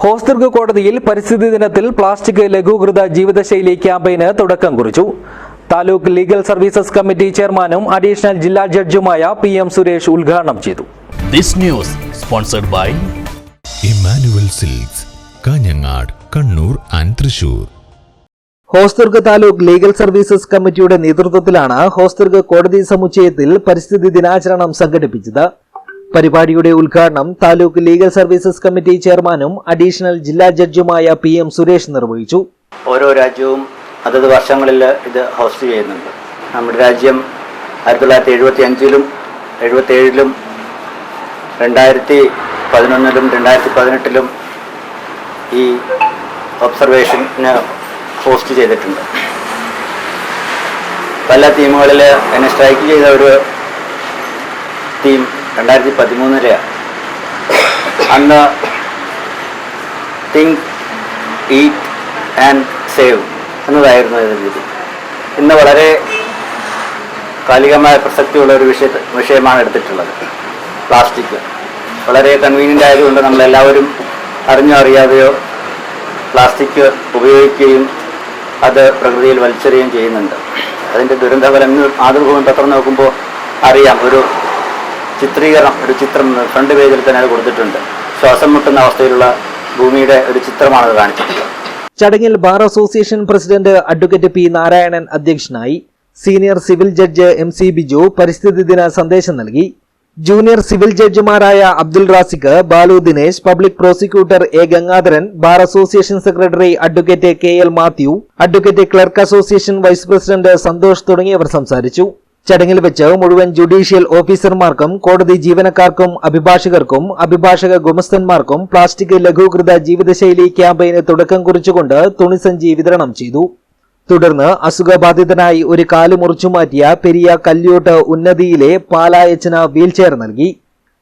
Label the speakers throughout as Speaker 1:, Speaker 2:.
Speaker 1: ഹോസ്ദുർഗ് കോടതിയിൽ പരിസ്ഥിതി ദിനത്തിൽ പ്ലാസ്റ്റിക് ലഘൂകൃത ജീവിതശൈലി ക്യാമ്പയിന് തുടക്കം കുറിച്ചു. താലൂക്ക് ലീഗൽ സർവീസസ് കമ്മിറ്റി ചെയർമാനും അഡീഷണൽ ജില്ലാ ജഡ്ജുമായ PM സുരേഷ് ഉദ്ഘാടനം ചെയ്തു.
Speaker 2: This news sponsored by
Speaker 3: Emmanuel Silks, Kanhangad, Kannur and Thrissur.
Speaker 1: Hosdurg taluk legal services കമ്മിറ്റിയുടെ നേതൃത്വത്തിലാണ് ഹോസ്ദുർഗ് കോടതി സമുച്ചയത്തിൽ പരിസ്ഥിതി ദിനാചരണം സംഘടിപ്പിച്ചത്. പരിപാടിയുടെ ഉദ്ഘാടനം താലൂക്ക് ലീഗൽ സർവീസസ് കമ്മിറ്റി ചെയർമാനും അഡീഷണൽ ജില്ലാ ജഡ്ജുമായ PM സുരേഷ് നിർവഹിച്ചു.
Speaker 4: ഓരോ രാജ്യവും അതത് വർഷങ്ങളിൽ ഇത് ഹോസ്റ്റ് ചെയ്യുന്നുണ്ട്. നമ്മുടെ രാജ്യം 1975-ലും 77-ലും 2011-ലും 2018-ലും ഈ ഒബ്സർവേഷന് ഹോസ്റ്റ് ചെയ്തിട്ടുണ്ട്. പല തീമുകളിൽ എന്നെ സ്ട്രൈക്ക് ചെയ്ത ഒരു തീം 2013-ലെ അന്ന് തിങ്ക്, ഈറ്റ് ആൻഡ് സേവ് എന്നതായിരുന്നു ഇതിൻ്റെ. ഇന്ന് വളരെ കാലികമായ പ്രസക്തിയുള്ള ഒരു വിഷയമാണ് എടുത്തിട്ടുള്ളത്. പ്ലാസ്റ്റിക് വളരെ കൺവീനിയൻ്റ് ആയതുകൊണ്ട് നമ്മളെല്ലാവരും അറിഞ്ഞോ അറിയാതെയോ പ്ലാസ്റ്റിക് ഉപയോഗിക്കുകയും അത് പ്രകൃതിയിൽ വലിച്ചെറിയുകയും ചെയ്യുന്നുണ്ട്. അതിൻ്റെ ദുരന്തഫലം മാതൃഭൂമി പത്രം നോക്കുമ്പോൾ അറിയാം. ഒരു ചിത്രം ഫ്രണ്ട് പേജിൽ തന്നെ അത് കൊടുത്തിട്ടുണ്ട്. ശ്വാസം മുട്ടുന്ന അവസ്ഥയിലുള്ള ഭൂമിയുടെ ഒരു ചിത്രമാണത് കാണിച്ചിട്ടുള്ളത്.
Speaker 1: ചടങ്ങിൽ bar association president advocate P Narayanan അധ്യക്ഷനായി. Senior civil judge MC Biju പരിസ്ഥിതി ദിന സന്ദേശം നൽകി. ജൂനിയർ സിവിൽ ജഡ്ജിമാരായ Abdul Rasiq, Balu Dinesh, public prosecutor A Gangadharan, bar association secretary advocate KL Mathew, advocate clerk association vice president Santhosh തുടങ്ങിയവർ സംസാരിച്ചു. ചടങ്ങിൽ വെച്ച് മുഴുവൻ ജുഡീഷ്യൽ ഓഫീസർമാർക്കും കോടതി ജീവനക്കാർക്കും അഭിഭാഷകർക്കും അഭിഭാഷക ഗുമസ്തന്മാർക്കും പ്ലാസ്റ്റിക് ലഘൂകൃത ജീവിതശൈലി ക്യാമ്പയിന് തുടക്കം കുറിച്ചുകൊണ്ട് തുണിസഞ്ചി വിതരണം ചെയ്തു. തുടർന്ന് അസുഖബാധിതനായി ഒരു കാല് മുറിച്ചുമാറ്റിയ പെരിയ കല്യോട്ട് ഉന്നതിയിലെ പാലായച്ചന് വീൽചെയർ നൽകി.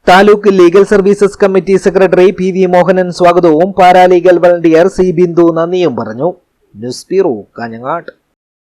Speaker 1: Taluk legal services committee secretary PV Mohanan സ്വാഗതവും പാരാലീഗൽ വളണ്ടിയർ C ബിന്ദു നന്ദിയും പറഞ്ഞു. News bureau, Kanhangad.